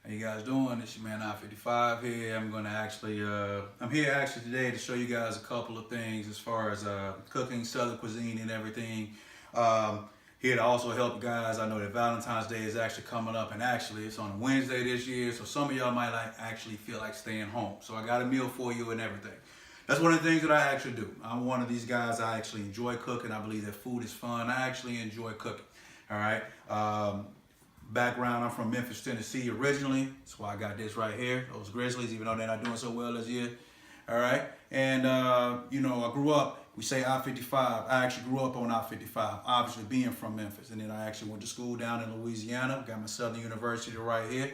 How you guys doing? It's your man I-55 here. I'm here actually today to show you guys a couple of things as far as cooking, Southern cuisine and everything. Here to also help you guys. I know that Valentine's Day is actually coming up, and actually it's on a Wednesday this year, so some of y'all might actually feel like staying home. So I got a meal for you and everything. That's one of the things that I actually do. I'm one of these guys. I actually enjoy cooking. I believe that food is fun. I actually enjoy cooking. All right. Background, I'm from Memphis, Tennessee originally. That's why I got this right here. Those Grizzlies, even though they're not doing so well this year. All right. And, I grew up, we say I-55. I actually grew up on I-55, obviously being from Memphis. And then I actually went to school down in Louisiana. Got my Southern University right here.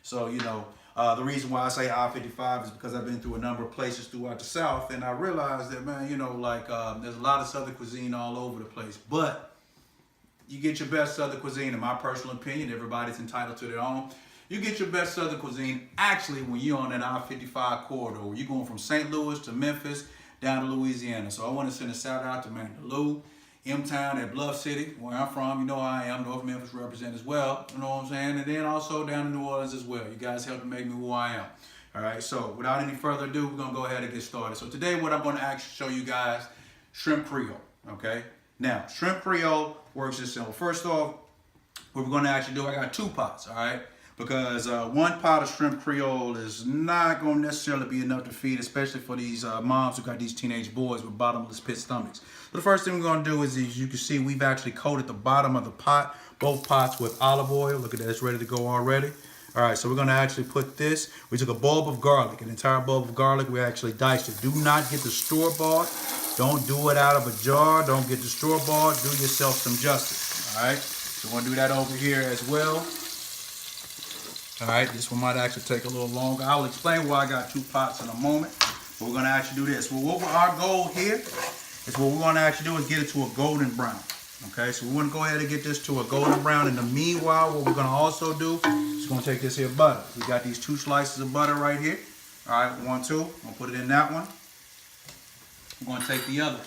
So, the reason why I say I-55 is because I've been through a number of places throughout the South. And I realized that, man, there's a lot of Southern cuisine all over the place. But you get your best Southern cuisine, in my personal opinion. Everybody's entitled to their own. You get your best Southern cuisine actually when you're on that I-55 corridor. You're going from St. Louis to Memphis down to Louisiana. So I want to send a shout out to Mandaloo, M-Town at Bluff City, where I'm from. You know I am. North Memphis represent as well. You know what I'm saying? And then also down in New Orleans as well. You guys help to make me who I am. All right. So without any further ado, we're going to go ahead and get started. So today what I'm going to actually show you guys, shrimp Creole. Okay. Now, shrimp Creole works this simple. First off, what we're going to actually do, I got 2 pots, all right? Because 1 pot of shrimp Creole is not going to necessarily be enough to feed, especially for these moms who got these teenage boys with bottomless pit stomachs. But the first thing we're going to do is, as you can see, we've actually coated the bottom of the pot, both pots, with olive oil. Look at that, it's ready to go already. All right, so we're going to actually put this. We took a bulb of garlic, an entire bulb of garlic. We actually diced it. Do not get the store-bought. Don't do it out of a jar. Don't get the store-bought. Do yourself some justice. All right, so we're going to do that over here as well. All right, this one might actually take a little longer. I'll explain why I got 2 pots in a moment. But we're going to actually do this. Well, what our goal here is what we want to actually do is get it to a golden brown. Okay, so we want to go ahead and get this to a golden brown. In the meanwhile, what we're going to also do is going to take this here butter. We got these 2 slices of butter right here. All right, 1, 2. I'm going to put it in that one. I'm going to take the other.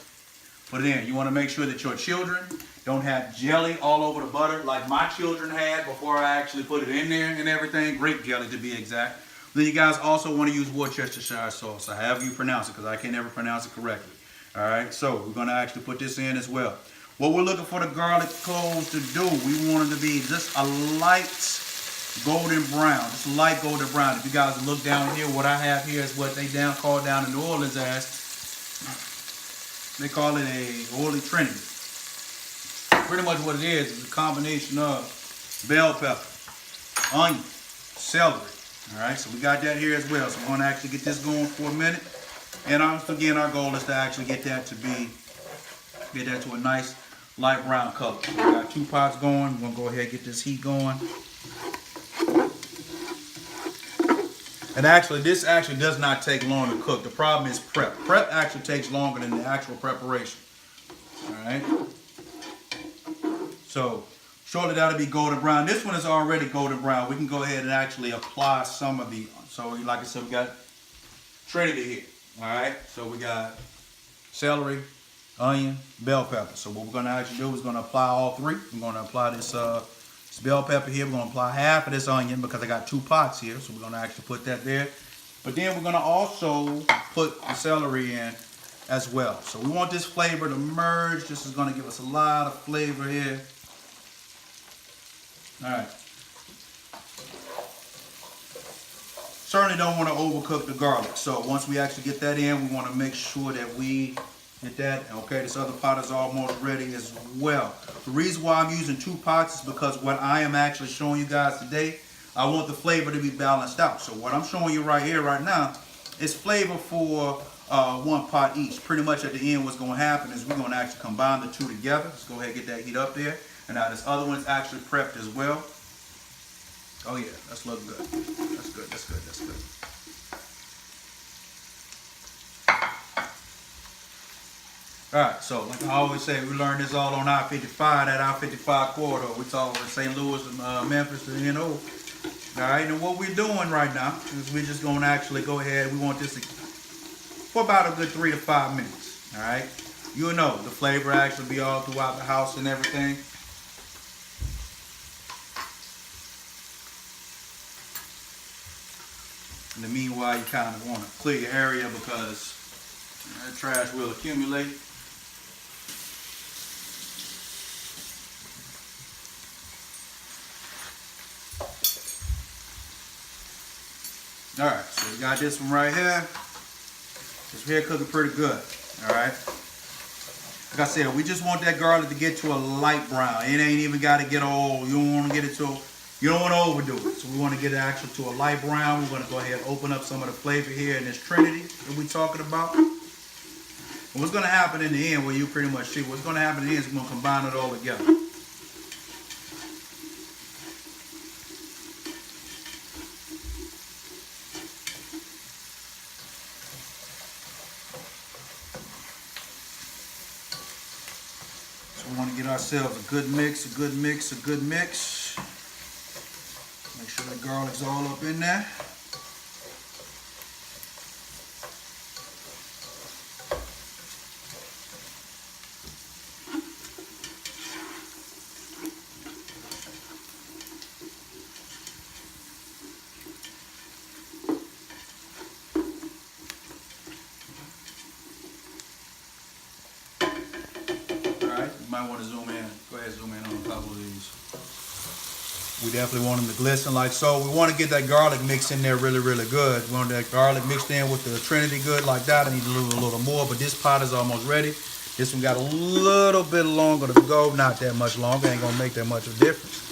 Put it in. You want to make sure that your children don't have jelly all over the butter like my children had before I actually put it in there and everything. Grape jelly to be exact. Then you guys also want to use Worcestershire sauce, however you pronounce it, because I can't ever pronounce it correctly. All right, so we're going to actually put this in as well. What we're looking for the garlic cloves to do, we want them to be just a light golden brown, just a light golden brown. If you guys look down here, what I have here is what they call down in New Orleans as, they call it a Holy Trinity. Pretty much what it is a combination of bell pepper, onion, celery. All right, so we got that here as well. So we're going to actually get this going for a minute. And again, our goal is to actually get that to a nice light brown color. So we got 2 pots going. We're going to go ahead and get this heat going. And actually, this actually does not take long to cook. The problem is prep. Prep actually takes longer than the actual preparation. All right. So shortly that'll be golden brown. This one is already golden brown. We can go ahead and actually apply some of the. So like I said, we got Trinity here. All right. So we got celery, onion, bell pepper. So what we're going to actually do is going to apply all 3. I'm going to apply this bell pepper here. We're going to apply half of this onion because I got 2 pots here. So we're going to actually put that there. But then we're going to also put the celery in as well. So we want this flavor to merge. This is going to give us a lot of flavor here. All right. Certainly don't want to overcook the garlic. So once we actually get that in, we want to make sure that we get that. Okay, this other pot is almost ready as well. The reason why I'm using 2 pots is because what I am actually showing you guys today, I want the flavor to be balanced out. So what I'm showing you right here, right now, is flavor for 1 pot each. Pretty much at the end, what's going to happen is we're going to actually combine the 2 together. Let's go ahead and get that heat up there. And now this other one's actually prepped as well. Oh yeah, that's looking good. That's good, that's good, that's good. Alright, so like I always say, we learned this all on I-55, that I-55 corridor. We talk about St. Louis and Memphis to Alright, and what we're doing right now is we're just going to actually go ahead. We want this for about a good 3 to 5 minutes. Alright, you'll know the flavor actually be all throughout the house and everything. In the meanwhile, you kind of want to clear your area because that trash will accumulate. All right, so we got this one right here. This here cooking pretty good. All right. Like I said, we just want that garlic to get to a light brown. It ain't even got to get all. You don't want to get it to. You don't want to overdo it. So we want to get it actually to a light brown. We're going to go ahead and open up some of the flavor here in this Trinity that we're talking about. And what's going to happen in the end, well, you pretty much see what's going to happen in the end is we're going to combine it all together. We want to get ourselves a good mix, a good mix, a good mix. Make sure the garlic's all up in there. You might want to zoom in. Go ahead, zoom in on a couple of these. We definitely want them to glisten like so. We want to get that garlic mixed in there really, really good. We want that garlic mixed in with the Trinity good like that. I need a little more, but this pot is almost ready. This one got a little bit longer to go. Not that much longer. Ain't going to make that much of a difference.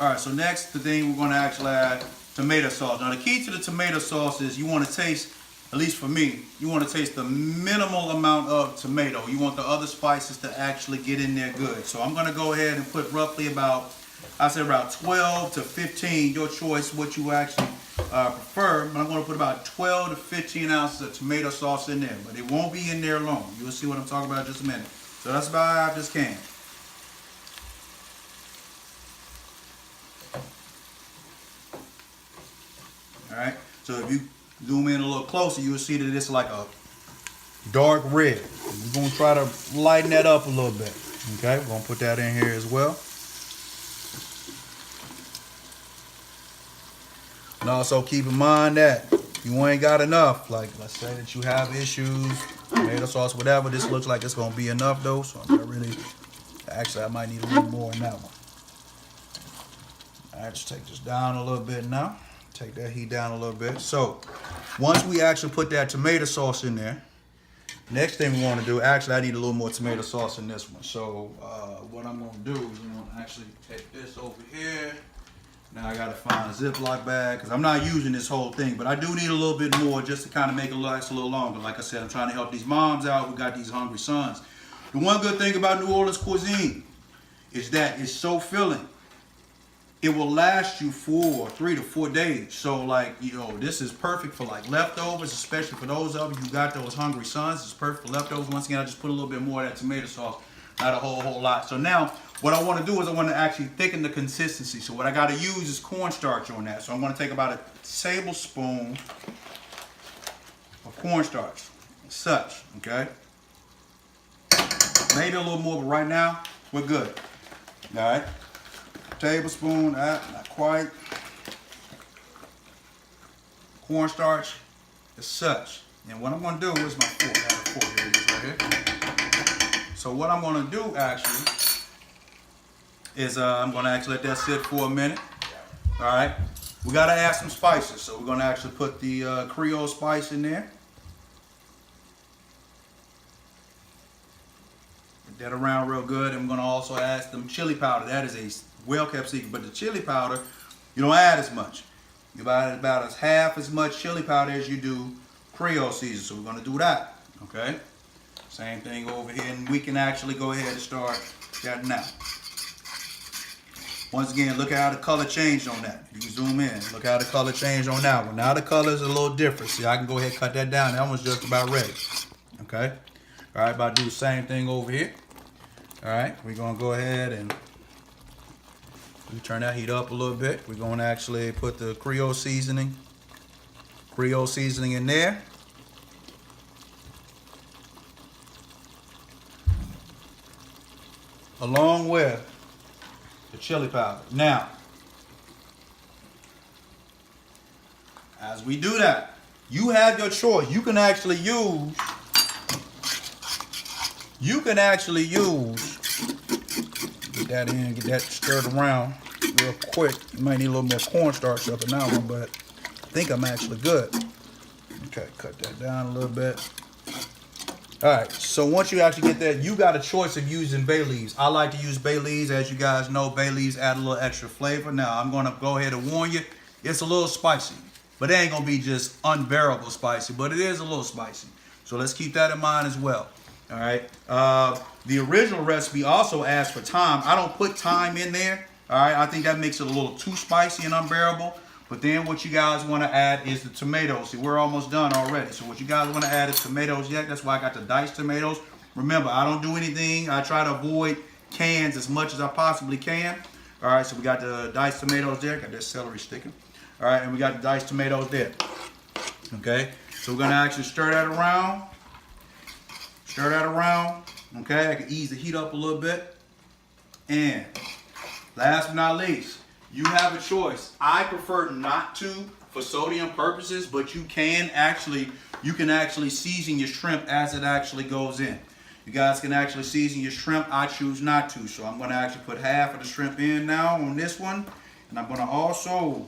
All right, so next the thing we're going to actually add tomato sauce. Now the key to the tomato sauce is you want to taste, at least for me, you want to taste the minimal amount of tomato. You want the other spices to actually get in there good. So I'm going to go ahead and put roughly about, I say about 12 to 15, your choice what you actually prefer. But I'm going to put about 12 to 15 ounces of tomato sauce in there, but it won't be in there long. You'll see what I'm talking about in just a minute. So that's about half this can. All right, so if you zoom in a little closer, you'll see that it's like a dark red. We're going to try to lighten that up a little bit. Okay, we're going to put that in here as well. And also keep in mind that you ain't got enough. Like, let's say that you have issues, tomato sauce, whatever. This looks like it's going to be enough though, so I'm not really, actually I might need a little more in that one. All right, just take this down a little bit now. Take that heat down a little bit. So once we actually put that tomato sauce in there, next thing we want to do, actually I need a little more tomato sauce in this one. So what I'm going to do is I'm going to actually take this over here. Now I got to find a Ziploc bag because I'm not using this whole thing, but I do need a little bit more just to kind of make it last a little longer. Like I said, I'm trying to help these moms out who got these hungry sons. The one good thing about New Orleans cuisine is that it's so filling. It will last you for 3 to 4 days. So like, you know, this is perfect for like leftovers, especially for those of you who got those hungry sons. It's perfect for leftovers. Once again, I just put a little bit more of that tomato sauce, not a whole lot. So now what I want to do is I want to actually thicken the consistency. So what I got to use is cornstarch on that. So I'm going to take about a tablespoon of cornstarch, such, okay? Maybe a little more, but right now we're good. All right. Tablespoon, not quite. Cornstarch as such. And what I'm going to do is my fork. I have a fork here, it is right here. So what I'm going to do actually is I'm going to actually let that sit for a minute. All right. We got to add some spices. So we're going to actually put the Creole spice in there. Get that around real good. And I'm going to also add some chili powder. That is a well-kept secret, but the chili powder, you don't add as much. You add about as half as much chili powder as you do Creole season. So we're going to do that, okay? Same thing over here, and we can actually go ahead and start that now. Once again, look at how the color changed on that. You can zoom in. Look how the color changed on that one. Now the color is a little different. See, I can go ahead and cut that down. That one's just about ready. Okay. All right, about to do the same thing over here. All right, we're gonna go ahead and turn that heat up a little bit. We're gonna actually put the Creole seasoning in there. Along with the chili powder. Now, as we do that, you have your choice. You can actually use, get that in, get that stirred around real quick. You might need a little more cornstarch up in that one, but I think I'm actually good. Okay, cut that down a little bit. All right, so once you actually get that, you got a choice of using bay leaves. I like to use bay leaves. As you guys know, bay leaves add a little extra flavor. Now, I'm gonna go ahead and warn you, it's a little spicy, but it ain't gonna be just unbearable spicy, but it is a little spicy. So let's keep that in mind as well. All right, the original recipe also asks for thyme. I don't put thyme in there. All right, I think that makes it a little too spicy and unbearable. But then what you guys want to add is the tomatoes. See, we're almost done already. So what you guys want to add is tomatoes. Yeah, that's why I got the diced tomatoes. Remember, I don't do anything. I try to avoid cans as much as I possibly can. All right, so we got the diced tomatoes there. Got that celery sticking. All right, and we got the diced tomatoes there. Okay, so we're going to actually stir that around. Stir that around. Okay, I can ease the heat up a little bit. And last but not least, you have a choice. I prefer not to for sodium purposes, but you can actually season your shrimp as it actually goes in. You guys can actually season your shrimp. I choose not to, so I'm going to actually put half of the shrimp in now on this one, and I'm going to also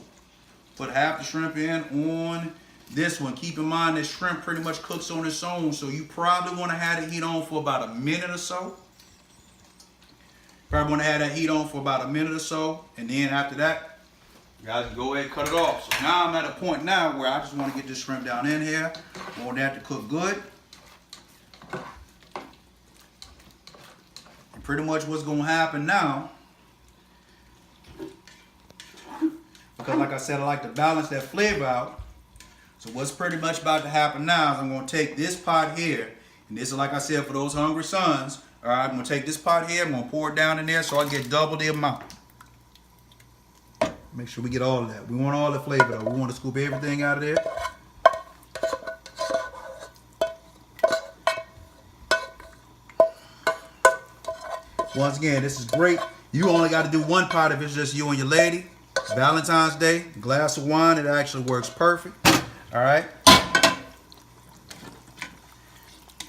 put half the shrimp in on this one. Keep in mind that shrimp pretty much cooks on its own, so you probably want to have the heat on for about a minute or so. Probably want to have that heat on for about a minute or so, and then after that, you guys can go ahead and cut it off. So now I'm at a point now where I just want to get this shrimp down in here. I want that to cook good. And pretty much what's going to happen now, because like I said, I like to balance that flavor out. So what's pretty much about to happen now is I'm going to take this pot here, and this is, like I said, for those hungry sons. All right, I'm going to take this pot here, I'm going to pour it down in there so I get double the amount. Make sure we get all of that. We want all the flavor though. We want to scoop everything out of there. Once again, this is great. You only got to do one pot if it's just you and your lady. It's Valentine's Day, a glass of wine, it actually works perfect. All right.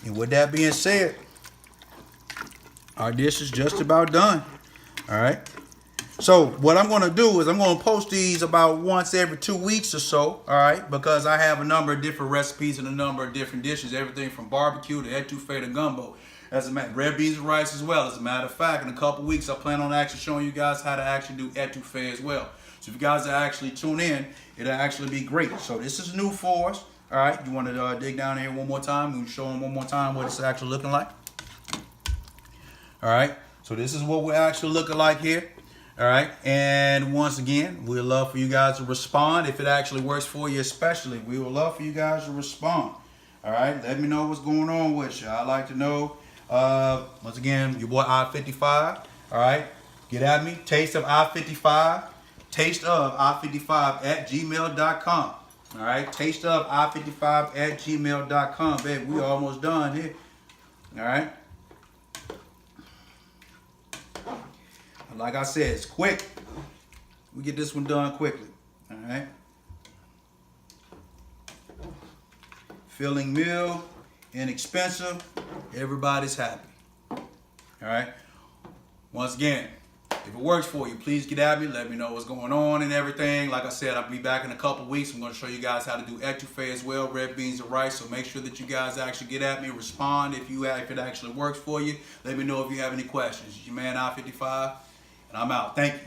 And with that being said, our dish is just about done. All right. So what I'm going to do is I'm going to post these about once every 2 weeks or so. All right. Because I have a number of different recipes and a number of different dishes. Everything from barbecue to etouffee to gumbo. As a matter, red beans and rice as well. As a matter of fact, in a couple weeks, I plan on actually showing you guys how to actually do etouffee as well. So if you guys actually tune in, it'll actually be great. So this is new for us. All right. You want to dig down here one more time? We can show them one more time what it's actually looking like. All right, so this is what we're actually looking like here. All right, and once again, we'd love for you guys to respond if it actually works for you, especially. We would love for you guys to respond. All right, let me know what's going on with you. I'd like to know. Once again, your boy I-55. All right, get at me. Taste of I-55. Taste of I-55 at gmail.com. All right, taste of I-55 at gmail.com. Baby, we almost done here. All right. Like I said, it's quick. We get this one done quickly. All right. Filling meal, inexpensive. Everybody's happy. All right. Once again, if it works for you, please get at me. Let me know what's going on and everything. Like I said, I'll be back in a couple weeks. I'm going to show you guys how to do etouffee as well, red beans and rice. So make sure that you guys actually get at me, respond if it actually works for you. Let me know if you have any questions. It's your man I-55. I'm out. Thank you.